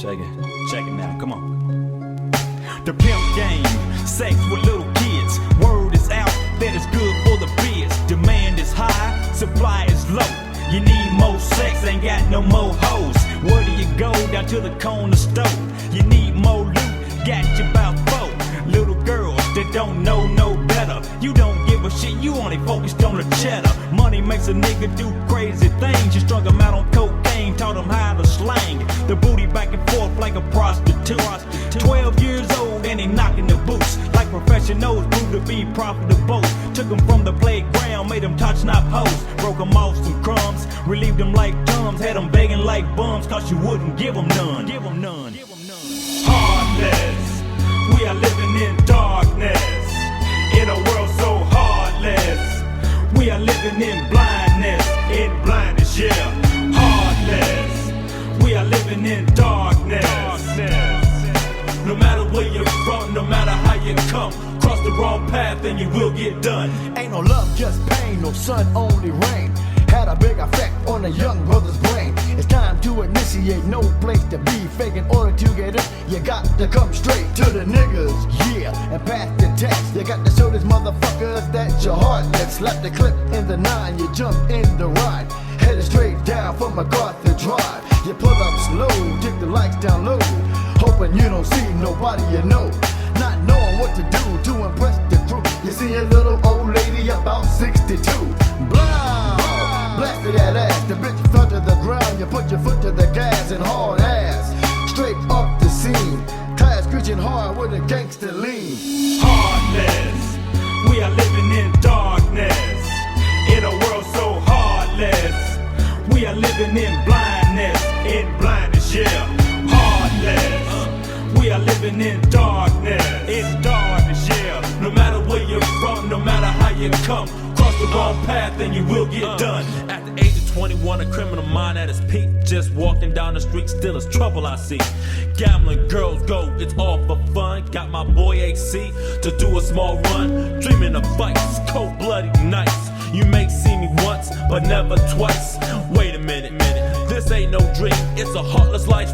Check it now, come on. The pimp game, sex with little kids. Word is out that it's good for the biz. Demand is high, supply is low. You need more sex, ain't got no more hoes. Where do you go? Down to the corner store. You need more loot, got you about 4 little girls that don't know no better. You don't give a shit, you only focused on the cheddar. Money makes a nigga do crazy things. You strung him out on cocaine, taught him how to slang the booty back and forth like a prostitute. 12 years old and he knocking the boots like professionals, grew to be profitable. Took him from the playground, made him touch not hoes. Broke him off some crumbs, relieved him like Tums. Had him begging like bums, cause you wouldn't give him none. Heartless, we are living in darkness, in a world so heartless. We are living in blindness, yeah. Heartless, we are living in darkness. No matter where you're from, no matter how you come, cross the wrong path and you will get done. Ain't no love, just pain, no sun, only rain. Had a big effect on a young brother's brain. It's time to initiate, no place to be fake. In order to get it, you got to come straight to the niggas, yeah, and pass the test. You got to show these motherfuckers that you're heartless. Slap the clip in the 9, you jump in the ride, headed straight down from MacArthur Drive. You pull up slow, take the lights down low, hoping you don't see nobody you know. Not knowing what to do to impress the crew. You see a little old lady about 62, blind, blasted that ass. The bitch fell to the ground. You put your foot to the gas and hard ass, straight up the scene. Tires screeching hard with a gangster lean. Heartless, we are living in darkness, in a world so heartless. We are living in blindness, yeah. Heartless, we are living in darkness, yeah. No matter where you're from, no matter how you come, cross the wrong path and you will get done. At the age of 21, a criminal mind at its peak. Just walking down the street, still is trouble I see. Gambling, girls go, it's all for fun. Got my boy AC to do a small run. Dreaming of fights, cold-blooded nights. You may see me once, but never twice. Wait a minute, this ain't no dream, it's a heartless life.